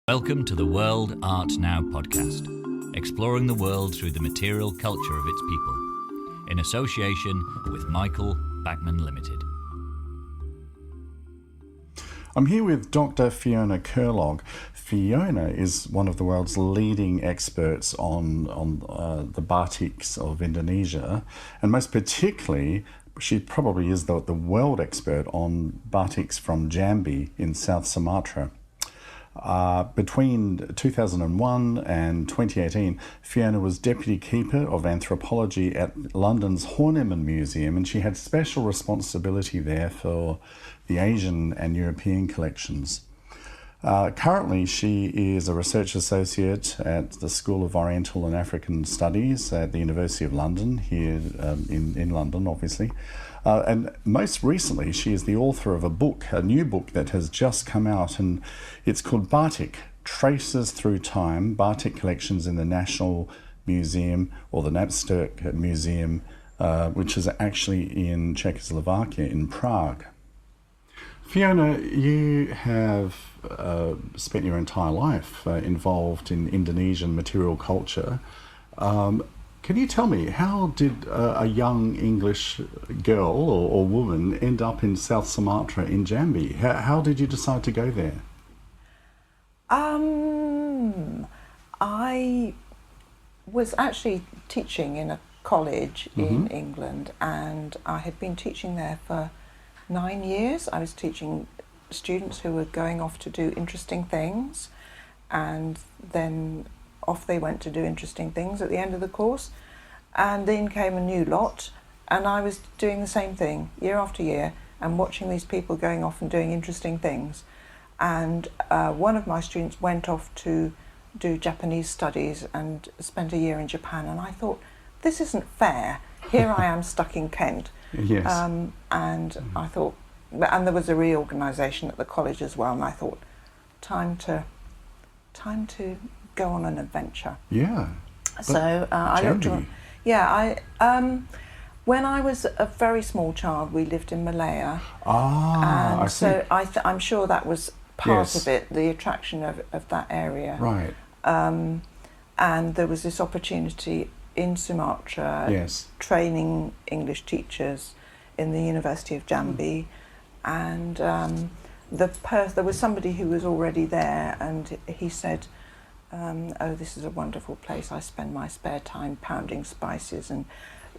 Welcome to the World Art Now podcast, exploring the world through the material culture of its people, in association with Michael Backman Limited. I'm here with Dr. Fiona Kerlogue. Fiona is one of the world's leading experts on the batiks of Indonesia, and most particularly, she probably is the world expert on batiks from Jambi in South Sumatra. Between 2001 and 2018, Fiona was Deputy Keeper of Anthropology at London's Horniman Museum, and she had special responsibility there for the Asian and European collections. Currently, she is a research associate at the School of Oriental and African Studies at the University of London, here in London, obviously. And most recently, she is the author of a new book that has just come out, and it's called Batik Traces Through Time, Batik Collections in the National Museum, or the Napsturk Museum, which is actually in Czechoslovakia, in Prague. Fiona, you have spent your entire life involved in Indonesian material culture. Can you tell me, how did a young English girl or woman end up in South Sumatra in Jambi? How did you decide to go there? I was actually teaching in a college in England, and I had been teaching there for 9 years. I was teaching students who were going off to do interesting things, and then off they went to do interesting things at the end of the course, and then came a new lot, and I was doing the same thing year after year and watching these people going off and doing interesting things. And one of my students went off to do Japanese studies and spent a year in Japan, and I thought, this isn't fair. Here I am stuck in Kent. Yes. And I thought, and there was a reorganisation at the college as well, and I thought, time to go on an adventure. Yeah. So I looked at, when I was a very small child, we lived in Malaya. And I see. so I'm sure that was part of it, the attraction of that area. Right. And there was this opportunity in Sumatra, training English teachers in the University of Jambi, and there was somebody who was already there, and he said, oh, this is a wonderful place. I spend my spare time pounding spices and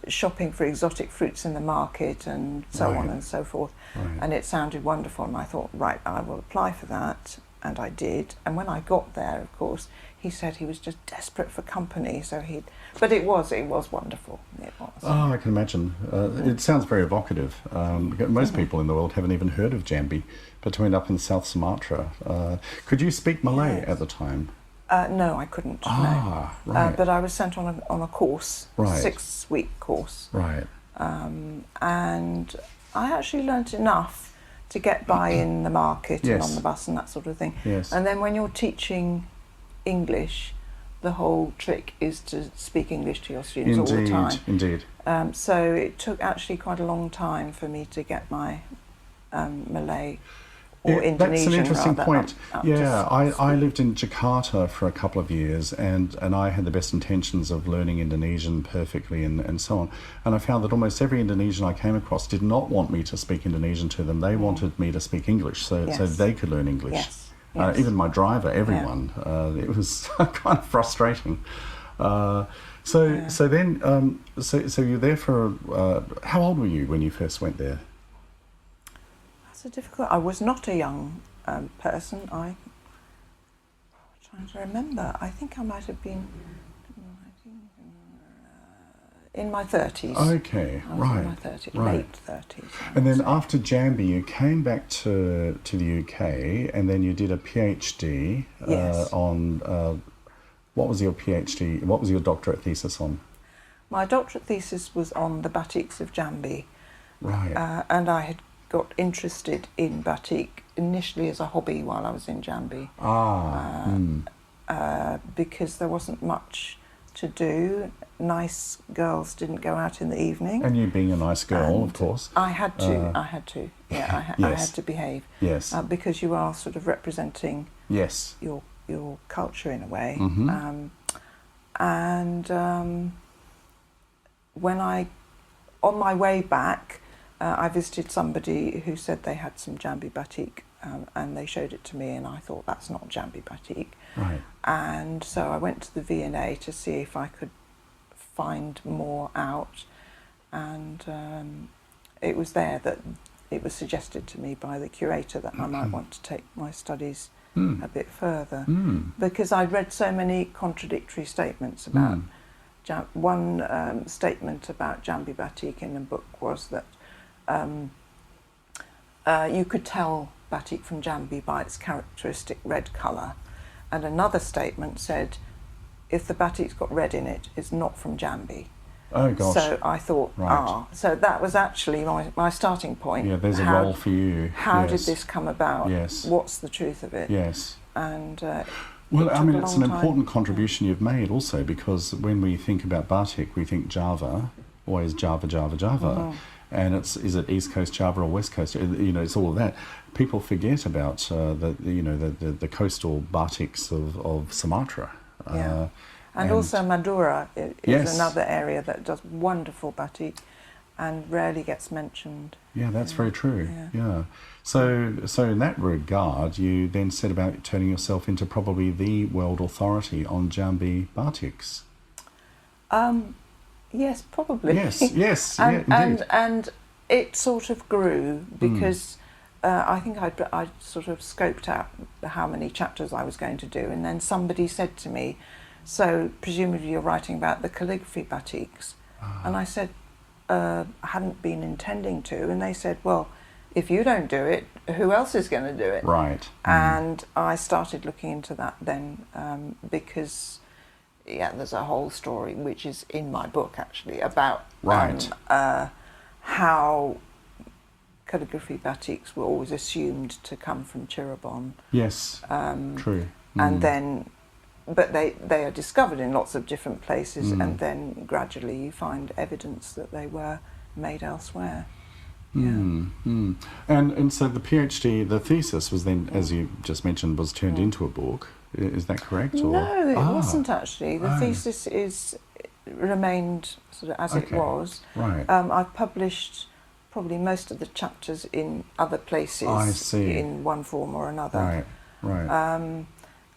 shopping for exotic fruits in the market and so on and so forth. Right. And it sounded wonderful, and I thought, right, I will apply for that, and I did. And when I got there, of course, he said he was just desperate for company, but it was wonderful. It was. Oh, I can imagine. It sounds very evocative. Most people in the world haven't even heard of Jambi, but to end up in South Sumatra. Could you speak Malay at the time? No, I couldn't. Right. But I was sent on a course, 6-week course. Right. And I actually learnt enough to get by in the market and on the bus and that sort of thing. Yes. And then when you're teaching English, the whole trick is to speak English to your students all the time. Indeed. So it took actually quite a long time for me to get my Malay or Indonesian. That's an interesting point. I speak. lived in Jakarta for a couple of years, and I had the best intentions of learning Indonesian perfectly and so on. And I found that almost every Indonesian I came across did not want me to speak Indonesian to them. They wanted me to speak English so they could learn English. Yes. Even my driver, everyone. It was kind of frustrating. So you're there for. How old were you when you first went there? That's a difficult. I was not a young person. I'm trying to remember. I think I might have been in my 30s. Okay, I was right. in my 30s, right. late 30s. And then after Jambi, you came back to the UK, and then you did a PhD on. What was your PhD? What was your doctorate thesis on? My doctorate thesis was on the batiks of Jambi. Right. And I had got interested in batik initially as a hobby while I was in Jambi. Because there wasn't much to do. Nice girls didn't go out in the evening. And you being a nice girl, of course. I had to. I had to behave. Yes. Because you are sort of representing your your culture in a way. Mm-hmm. When on my way back, I visited somebody who said they had some Jambi Batik, and they showed it to me, and I thought, that's not Jambi Batik. Right. And so I went to the V&A to see if I could find more out, and it was there that it was suggested to me by the curator that I might want to take my studies a bit further, because I'd read so many contradictory statements about one statement about Jambi Batik in a book was that you could tell Batik from Jambi by its characteristic red colour, and another statement said if the Batik's got red in it, it's not from Jambi. Oh gosh. So I thought, so that was actually my starting point. Yeah, there's a role for you. How did this come about? Yes. What's the truth of it? Yes. And well, I mean, it's an important contribution you've made also, because when we think about Batik, we think Java, always Java, Java, Java. And is it East Coast Java or West Coast? You know, it's all of that. People forget about the coastal batiks of Sumatra. Yeah. And also Madura is another area that does wonderful batik and rarely gets mentioned. Yeah, that's very true. Yeah. So in that regard, you then set about turning yourself into probably the world authority on Jambi batiks. Yes, probably. Yes, and it sort of grew because I think I sort of scoped out how many chapters I was going to do, and then somebody said to me, so presumably you're writing about the calligraphy batiks. And I said, I hadn't been intending to, and they said, well, if you don't do it, who else is going to do it? Right. And I started looking into that then because there's a whole story which is in my book actually about how calligraphy batiks were always assumed to come from Cirebon. Yes, true. And then, but they are discovered in lots of different places, and then gradually you find evidence that they were made elsewhere. And so the PhD, the thesis was then, as you just mentioned, was turned into a book. Is that correct? Or? No, it wasn't actually. The thesis remained sort of as it was. Right. I've published probably most of the chapters in other places. I see. In one form or another. Right.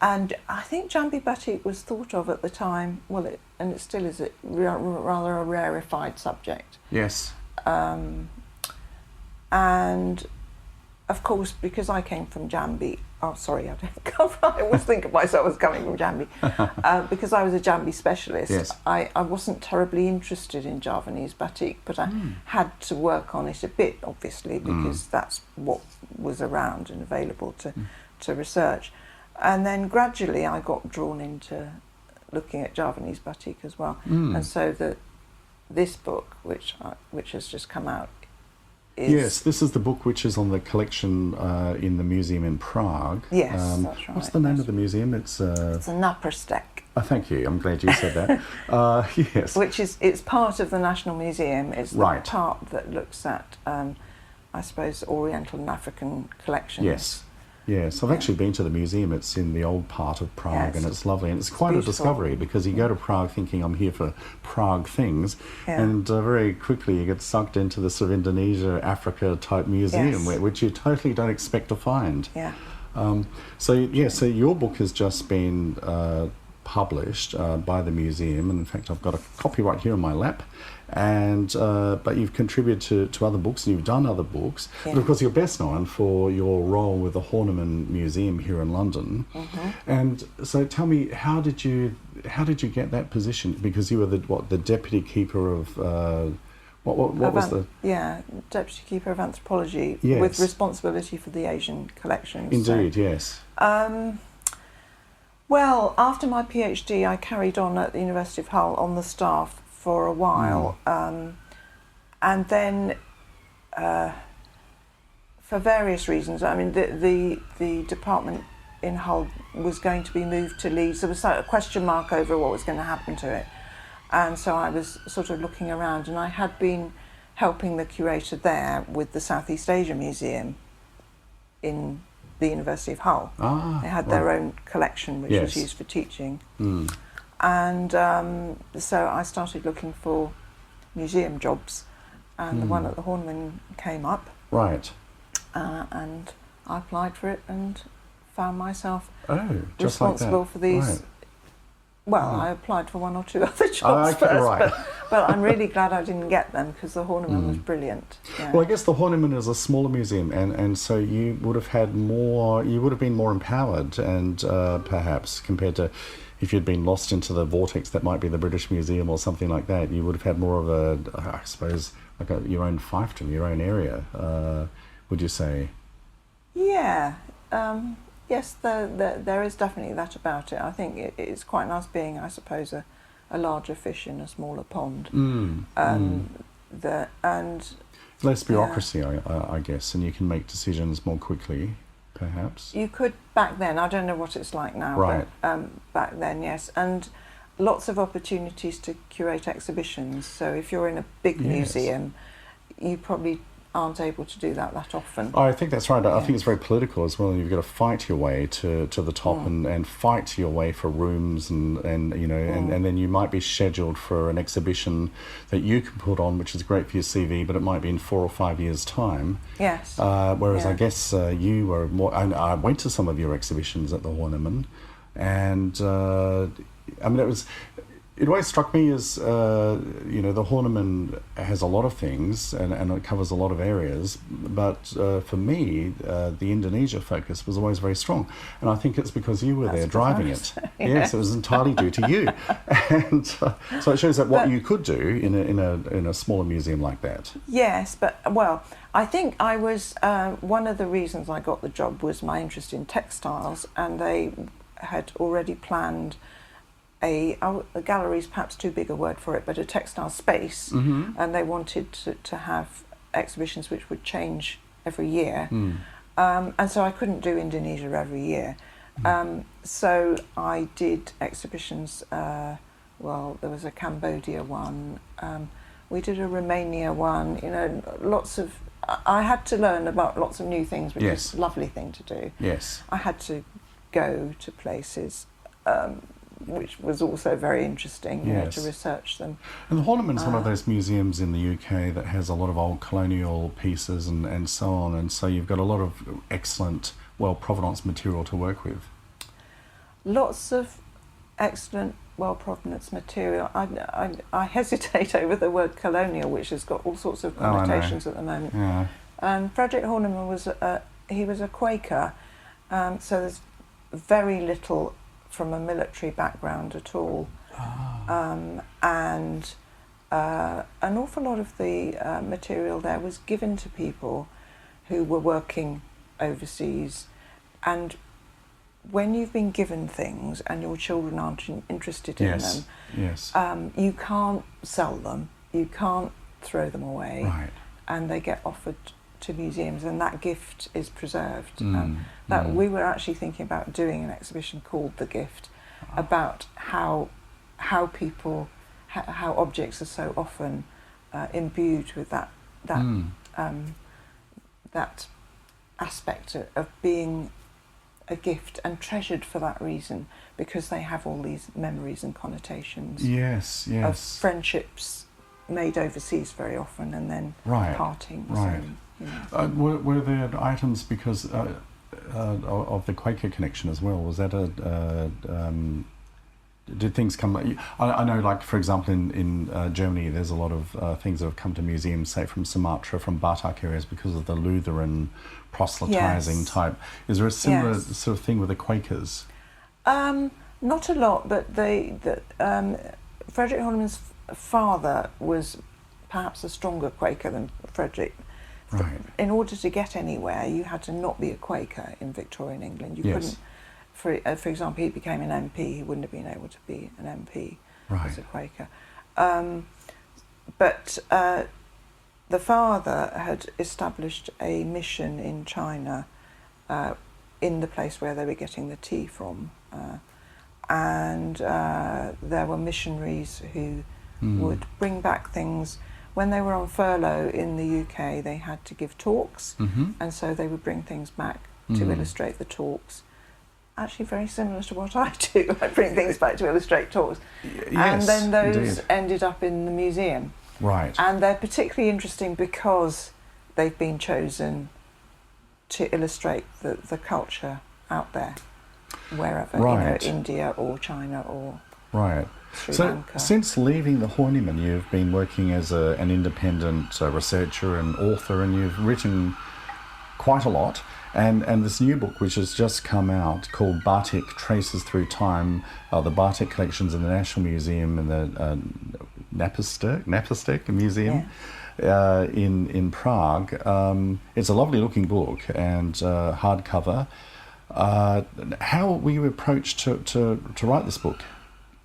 And I think Jambi Batik was thought of at the time, and it still is rather a rarefied subject. Yes. And of course, because I came from Jambi, I always think of myself as coming from Jambi, because I was a Jambi specialist, I wasn't terribly interested in Javanese batik, but I had to work on it a bit, obviously, because that's what was around and available to research. And then gradually I got drawn into looking at Javanese batik as well. And so this book, which has just come out, yes, this is the book which is on the collection in the museum in Prague. Yes, that's right. What's the name of the museum? It's a Naprostek. Oh, thank you. I'm glad you said that. Yes. It's part of the National Museum. It's the part that looks at, I suppose, Oriental and African collections. Yes, I've actually been to the museum. It's in the old part of Prague, and it's lovely. And it's quite a discovery, because you go to Prague thinking I'm here for Prague things, and very quickly you get sucked into the sort of Indonesia, Africa type museum, which you totally don't expect to find. So your book has just been published by the museum, and in fact I've got a copy right here on my lap. And but you've contributed to other books, and you've done other books. But of course, you're best known for your role with the Horniman Museum here in London. And so, tell me, how did you get that position? Because you were the deputy keeper of deputy keeper of anthropology with responsibility for the Asian collections. Indeed, yes. Well, after my PhD, I carried on at the University of Hull on the staff for a while, and then for various reasons, I mean the department in Hull was going to be moved to Leeds. There was a question mark over what was going to happen to it, and so I was sort of looking around, and I had been helping the curator there with the Southeast Asia Museum in the University of Hull. They had their own collection, which was used for teaching. And so I started looking for museum jobs, and the one at the Horniman came up. Right. And I applied for it and found myself just responsible like that. for these. Right. Well, I applied for 1 or 2 other jobs first, but I'm really glad I didn't get them, because the Horniman was brilliant. Yeah. Well, I guess the Horniman is a smaller museum, and so you would have been more empowered, and perhaps compared to if you'd been lost into the vortex that might be the British Museum or something like that, you would have had more of I suppose, like your own fiefdom, your own area, would you say? Yeah. Yes, there is definitely that about it. I think it's quite nice being, I suppose, a larger fish in a smaller pond. And less bureaucracy, I guess, and you can make decisions more quickly, perhaps. You could back then. I don't know what it's like now, right. But back then, yes. And lots of opportunities to curate exhibitions. So if you're in a big museum, you probably aren't able to do that often. I think that's right. I think it's very political as well. You've got to fight your way to the top and fight your way for rooms and then you might be scheduled for an exhibition that you can put on, which is great for your CV, but it might be in 4 or 5 years' time. Yes. Whereas I guess you were more. I went to some of your exhibitions at the Horniman, and it always struck me as, the Horniman has a lot of things and it covers a lot of areas, but for me, the Indonesia focus was always very strong. And I think it's because you were there driving it. Yes, it was entirely due to you. And so it shows that what you could do in a smaller museum like that. Yes, but, well, I think I was, one of the reasons I got the job was my interest in textiles, and they had already planned a gallery is perhaps too big a word for it, but a textile space, and they wanted to have exhibitions which would change every year, and so I couldn't do Indonesia every year. So I did exhibitions. There was a Cambodia one. We did a Romania one. Lots of. I had to learn about lots of new things, which is a lovely thing to do. Yes. I had to go to places. Which was also very interesting, to research them. And the Horniman's one of those museums in the UK that has a lot of old colonial pieces and so on, and so you've got a lot of excellent, provenance material to work with. Lots of excellent, provenance material. I hesitate over the word colonial, which has got all sorts of connotations at the moment. Yeah. And Frederick Horniman was a Quaker, so there's very little from a military background at all, and an awful lot of the material there was given to people who were working overseas, and when you've been given things and your children aren't interested in them, you can't sell them, you can't throw them away, and they get offered to museums, and that gift is preserved. We were actually thinking about doing an exhibition called The Gift, about how objects are so often imbued with that aspect of being a gift and treasured for that reason, because they have all these memories and connotations. Yes. Of friendships made overseas very often, and then partings. And, were there items because of the Quaker connection as well? Was that did things come? I know, like for example, in Germany, there's a lot of things that have come to museums, say from Sumatra, from Batak areas, because of the Lutheran proselytizing type. Is there a similar sort of thing with the Quakers? Not a lot, but Frederick Horniman's father was perhaps a stronger Quaker than Frederick. In order to get anywhere, you had to not be a Quaker in Victorian England. You couldn't. For example, he became an MP. He wouldn't have been able to be an MP as a Quaker. But the father had established a mission in China, in the place where they were getting the tea from, and there were missionaries who would bring back things. When they were on furlough in the UK, they had to give talks, and so they would bring things back to illustrate the talks. Actually very similar to what I do. I bring things back to illustrate talks. Yes, and then those indeed. ended up in the museum. Right. And they're particularly interesting because they've been chosen to illustrate the culture out there, wherever, Right. India or China or Right. Sri So, Lanka. since leaving the Horniman, you've been working as an independent researcher and author, and you've written quite a lot. And this new book, which has just come out, called Batik Traces Through Time, the Batik collections in the National Museum and the Napastek Museum in Prague. It's a lovely looking book and hardcover. How were you approached to write this book,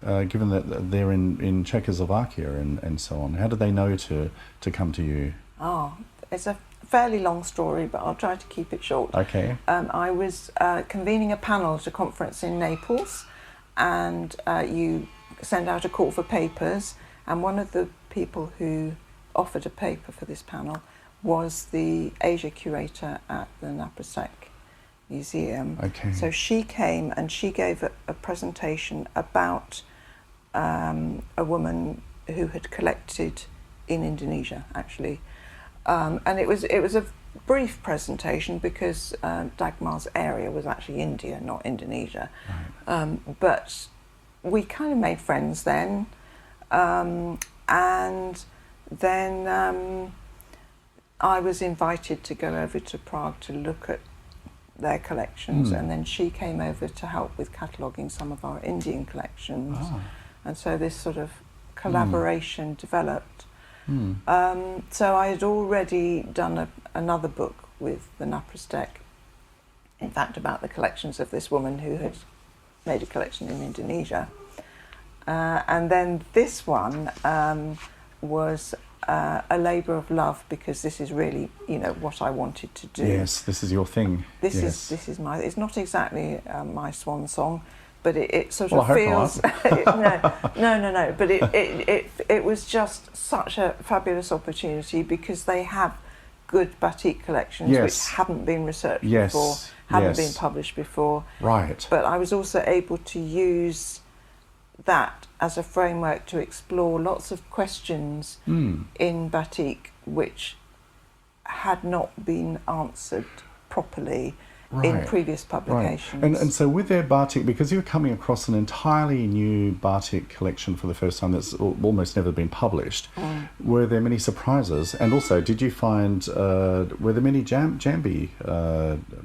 given that they're in Czechoslovakia and so on? How did they know to come to you? It's a fairly long story, but I'll try to keep it short. Okay. I was convening a panel at a conference in Naples, and you send out a call for papers, and one of the people who offered a paper for this panel was the Asia curator at the Napastek Museum. Okay. So she came and she gave a presentation about a woman who had collected in Indonesia, actually. And it was a brief presentation because Dagmar's area was actually India, not Indonesia. Right. But we kind of made friends then, and then I was invited to go over to Prague to look at their collections, and then she came over to help with cataloguing some of our Indian collections, and so this sort of collaboration developed. So I had already done another book with the Napastek, in fact about the collections of this woman who had made a collection in Indonesia. And then this one was a labour of love, because this is really, what I wanted to do. Yes, this is your thing. This is my. It's not exactly my swan song, but it sort of feels. No. But it was just such a fabulous opportunity, because they have good batik collections which hadn't been researched before, hadn't been published before. Right. But I was also able to use that as a framework to explore lots of questions in batik which had not been answered properly in previous publications. Right. And so with their batik, because you're coming across an entirely new batik collection for the first time that's almost never been published, were there many surprises? And also, did you find, were there many Jambi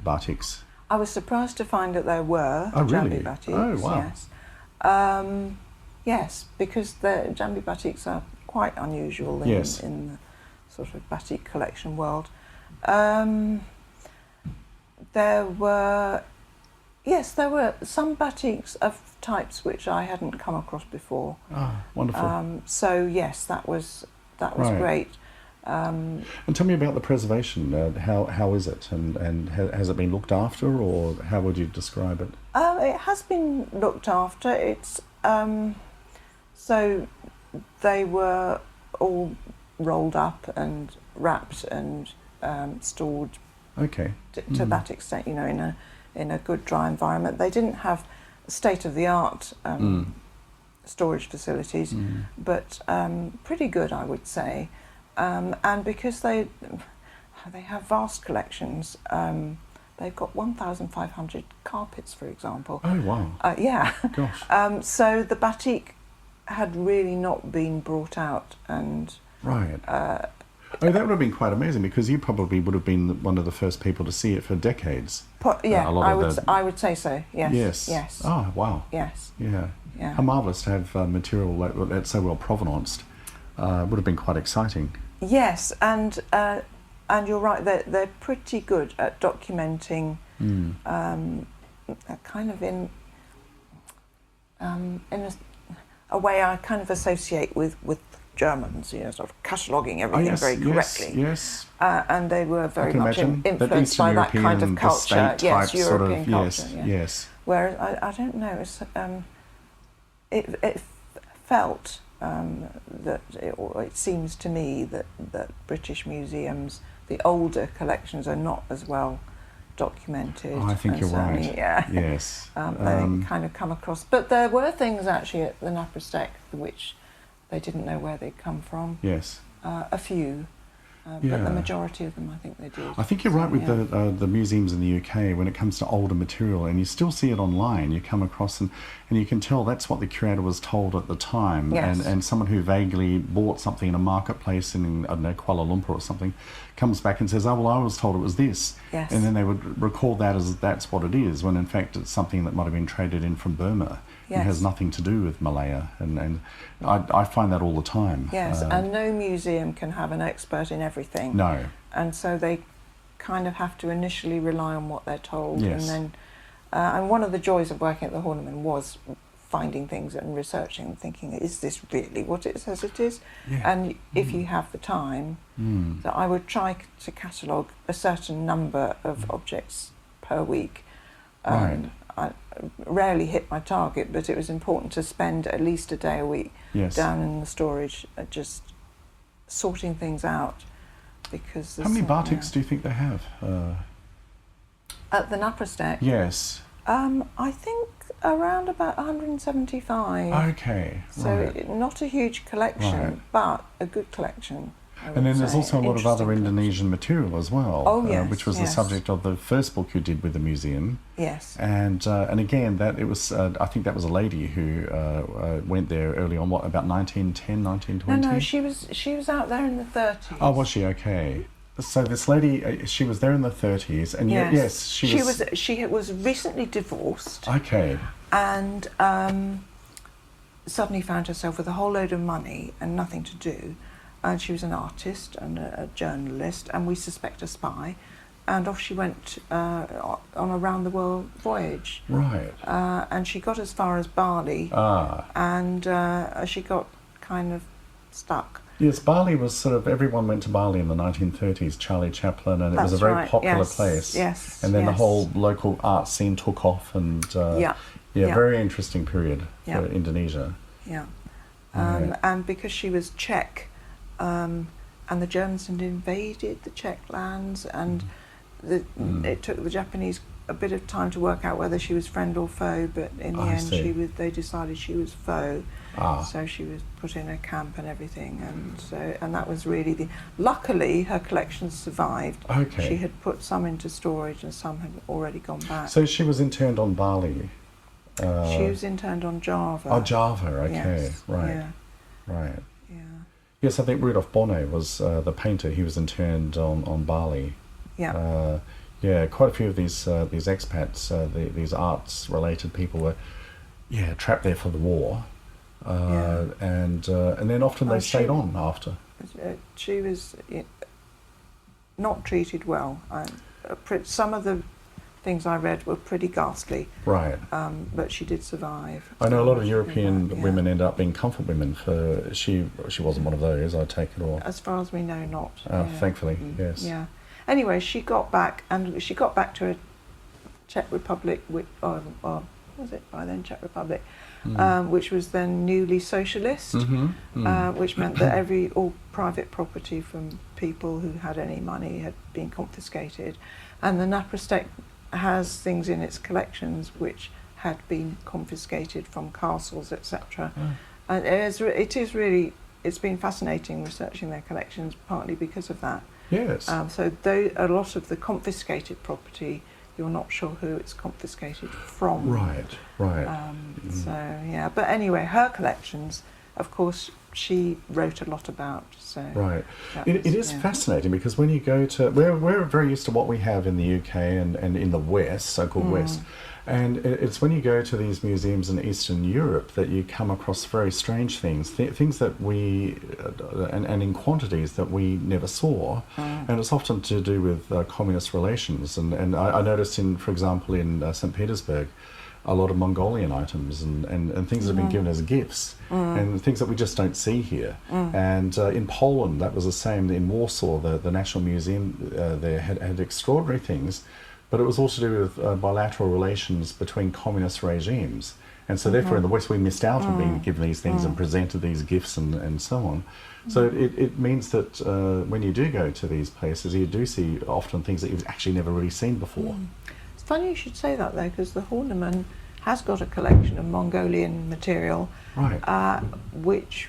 batiks? I was surprised to find that there were really? Jambi batiks. Oh, wow. Yes. Yes, because the Jambi batiks are quite unusual in the sort of batik collection world. There were some batiks of types which I hadn't come across before. Wonderful. So yes, that was great. And tell me about the preservation. How is it, and has it been looked after, or how would you describe it? It has been looked after. It's so they were all rolled up and wrapped and stored. To that extent, in a good dry environment. They didn't have state-of-the-art storage facilities, but pretty good, I would say. And because they have vast collections, they've got 1,500 carpets, for example. Oh, wow. Yeah. Gosh. So the batik had really not been brought out, and right. That would have been quite amazing, because you probably would have been one of the first people to see it for decades. I would say so. Yes. Yes. Oh, wow. Yes. Yeah. How marvellous to have material that's so well provenanced. Would have been quite exciting. Yes, and you're right. They're pretty good at documenting, kind of in a way I kind of associate with Germans, sort of cataloguing everything very correctly. Yes. And they were very much influenced by that kind of culture. Yes, European culture. Yes. Whereas I don't know. It felt that it seems to me that British museums, the older collections, are not as well documented. Oh, I think and you're certainly, right. Yeah. Yes. They kind of come across. But there were things actually at the Naprostek which they didn't know where they'd come from. Yes. A few. But the majority of them, I think they did. I think you're right with the museums in the UK when it comes to older material, and you still see it online. You come across and you can tell that's what the curator was told at the time. Yes. And someone who vaguely bought something in a marketplace in, I don't know, Kuala Lumpur or something, comes back and says, oh, well, I was told it was this. Yes. And then they would record that as that's what it is, when in fact it's something that might have been traded in from Burma. Yes. It has nothing to do with Malaya, and I find that all the time. Yes, and no museum can have an expert in everything. No. And so they kind of have to initially rely on what they're told. Yes. And then, and one of the joys of working at the Horniman was finding things and researching and thinking, is this really what it says it is? Yeah. And if you have the time, so I would try to catalogue a certain number of objects per week. Right. I rarely hit my target, but it was important to spend at least a day a week Yes. down in the storage, just sorting things out. Because How many Batiks do you think they have? At the Naprostek? Yes. I think around about 175. Okay. So Right. not a huge collection, Right. but a good collection. I And would then there's say, also a an lot of other interesting Indonesian material as well, Oh, yes, which was the yes. subject of the first book you did with the museum. Yes. And again, that it was. I think that was a lady who went there early on. What, about 1910, 1920? No, she was out there in the 30s. Oh, was she? Okay. So this lady, she was there in the 30s, and yes, she was. She was recently divorced. Okay. And suddenly found herself with a whole load of money and nothing to do. And she was an artist and a journalist, and we suspect a spy. And off she went on a round-the-world voyage. Right. And she got as far as Bali, and she got kind of stuck. Yes, Bali was sort of, everyone went to Bali in the 1930s, Charlie Chaplin, and it was a very popular place. Yes. And then the whole local art scene took off, and very interesting period for Indonesia. Yeah. And because she was Czech, and the Germans had invaded the Czech lands, and it took the Japanese a bit of time to work out whether she was friend or foe, but in the end they decided she was foe. So she was put in a camp and everything, and that was really luckily her collections survived. Okay. She had put some into storage and some had already gone back. So she was interned on Bali? She was interned on Java. Oh, Java, okay. Yes. Right. Yeah. Right. Yeah. Yes, I think Rudolf Bonnet was the painter. He was interned on Bali. Yeah. Quite a few of these expats, these arts-related people were, trapped there for the war, and then often they stayed on after. She was not treated well. Some of the things I read were pretty ghastly. Right. But she did survive. I know a lot of European women end up being comfort women. She wasn't one of those, I take it, or as far as we know, not. Thankfully, yes. Yeah. Anyway, she got back to a Czech Republic, or was it by then Czech Republic, which was then newly socialist, which meant that all private property from people who had any money had been confiscated, and the Naprostek has things in its collections which had been confiscated from castles, etc. And it's been fascinating researching their collections, partly because of that. Yes. So a lot of the confiscated property, you're not sure who it's confiscated from. Right. But anyway, her collections, of course, she wrote a lot about. So right. It is fascinating because when you go to, we're very used to what we have in the UK and in the West, so-called West, and it's when you go to these museums in Eastern Europe that you come across very strange things, things that we, and in quantities that we never saw, and it's often to do with communist relations. And I noticed for example, in St. Petersburg, a lot of Mongolian items and things that have been given as gifts and things that we just don't see here. And in Poland, that was the same. In Warsaw, the National Museum there had extraordinary things, but it was all to do with bilateral relations between communist regimes. And so therefore in the West we missed out on being given these things and presented these gifts and so on. So it means that when you do go to these places, you do see often things that you've actually never really seen before. It's funny you should say that though, because the Horniman has got a collection of Mongolian material, Right. which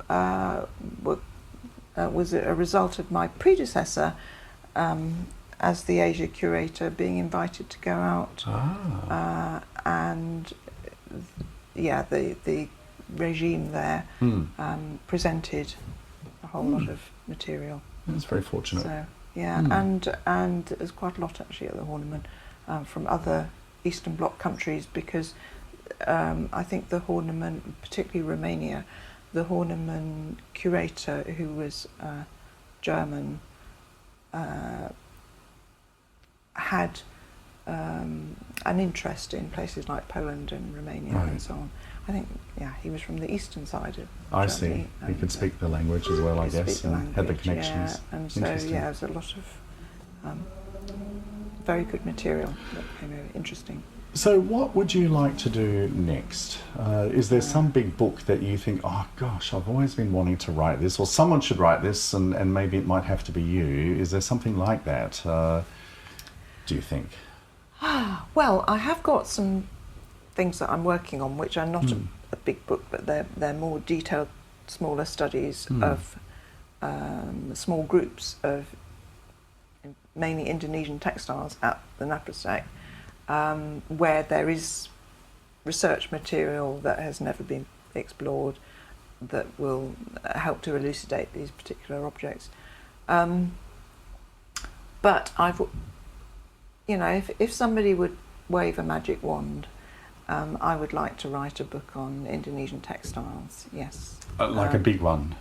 was a result of my predecessor as the Asia curator being invited to go out. And yeah, the regime there presented a whole lot of material. That's very fortunate. So yeah, and there's quite a lot actually at the Horniman from other Eastern Bloc countries, because I think the Horniman, particularly Romania, the Horniman curator, who was German, had an interest in places like Poland and Romania and so on. I think, yeah, he was from the eastern side of I Germany. see. He could speak the language as well, I guess, and had the connections. Yeah, and so, yeah, there's a lot of very good material that became very interesting. So what would you like to do next? Is there some big book that you think, oh gosh, I've always been wanting to write this, or someone should write this, and maybe it might have to be you? Is there something like that, do you think? Well, I have got some things that I'm working on, which are not a big book, but they're more detailed, smaller studies of small groups of mainly Indonesian textiles at the Naprasek, where there is research material that has never been explored that will help to elucidate these particular objects. But I've, you know, if somebody would wave a magic wand, I would like to write a book on Indonesian textiles. Yes. Like a big one,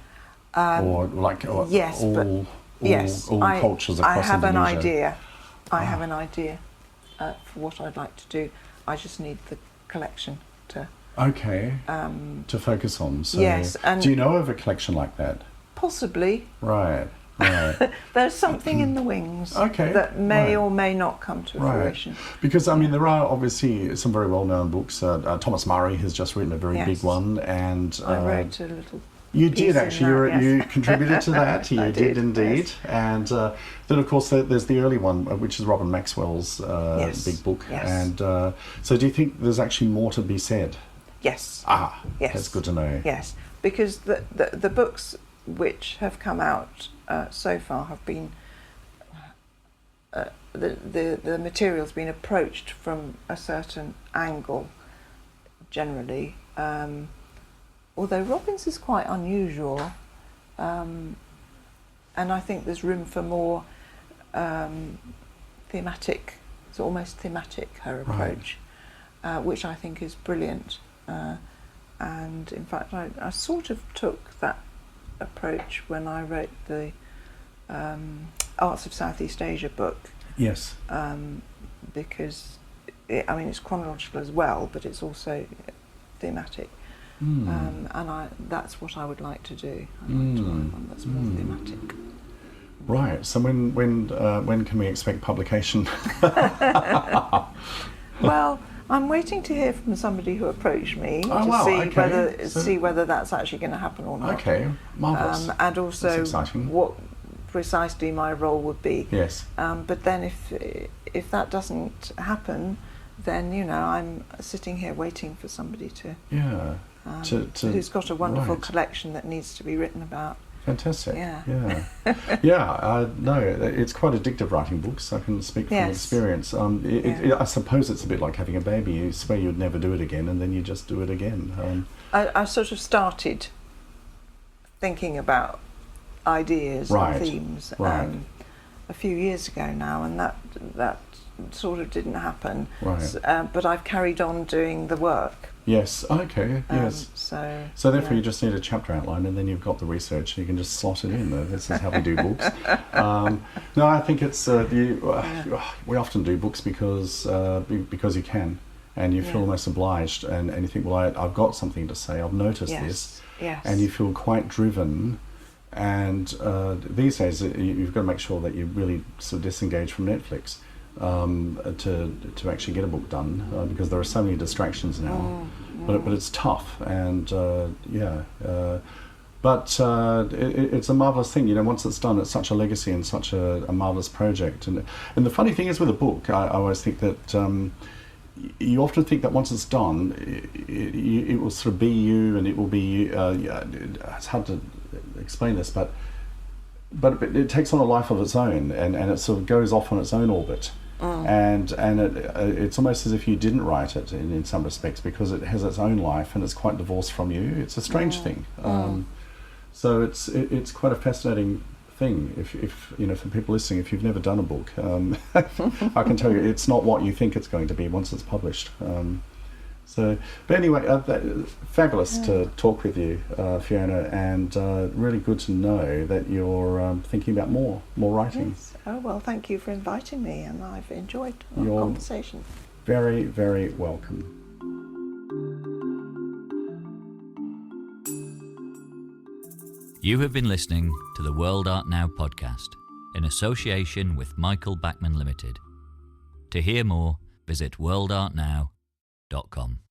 or like yes, all cultures across Indonesia. I have an idea. I have an idea for what I'd like to do. I just need the collection to. Okay. To focus on. So yes. And do you know of a collection like that? Possibly. Right. Right. There's something in the wings that may or may not come to fruition. Because I mean, there are obviously some very well-known books. Thomas Murray has just written a very big one, and I wrote a little. You did actually. That, you contributed to that. You did indeed. Yes. And then, of course, there's the early one, which is Robin Maxwell's big book. Yes. And so, do you think there's actually more to be said? Yes. Yes. That's good to know. Yes, because the books which have come out so far have been the material's been approached from a certain angle generally, although Robin's is quite unusual, and I think there's room for more thematic, it's almost thematic, her approach, which I think is brilliant, and in fact I sort of took that approach when I wrote the Arts of Southeast Asia book. Yes. Because it's chronological as well, but it's also thematic, and that's what I would like to do. I'd like to write one that's more thematic. Right. So when can we expect publication? Well, I'm waiting to hear from somebody who approached me to see whether that's actually going to happen or not. Okay, marvellous. And also what precisely my role would be. Yes. But then if that doesn't happen, then I'm sitting here waiting for somebody to who's got a wonderful collection that needs to be written about. Fantastic. Yeah. No, it's quite addictive writing books. I can speak from experience. I suppose it's a bit like having a baby. You swear you'd never do it again, and then you just do it again. I sort of started thinking about ideas and themes a few years ago now, and that sort of didn't happen. Right. But I've carried on doing the work. Yes. Okay. Yes. So therefore, you just need a chapter outline, and then you've got the research, and you can just slot it in. This is how we do books. No, I think it's we often do books because you can, and you feel almost obliged, and you think, well, I've got something to say. I've noticed this, and you feel quite driven. And these days, you've got to make sure that you really sort of disengage from Netflix. to actually get a book done because there are so many distractions now. But it's tough, and but it's a marvelous thing. Once it's done, it's such a legacy and such a marvelous project. And the funny thing is with a book, I always think that you often think that once it's done, it will sort of be you, and it will be. It's hard to explain this, but it takes on a life of its own, and it sort of goes off on its own orbit. And it's almost as if you didn't write it in some respects, because it has its own life and it's quite divorced from you. It's a strange thing. So it's quite a fascinating thing. If for people listening, if you've never done a book, I can tell you it's not what you think it's going to be once it's published. But anyway, fabulous to talk with you, Fiona, and really good to know that you're thinking about more writing. Yes. Oh, well, thank you for inviting me, and I've enjoyed our conversation. Very, very welcome. You have been listening to the World Art Now podcast in association with Michael Backman Limited. To hear more, visit worldartnow.com.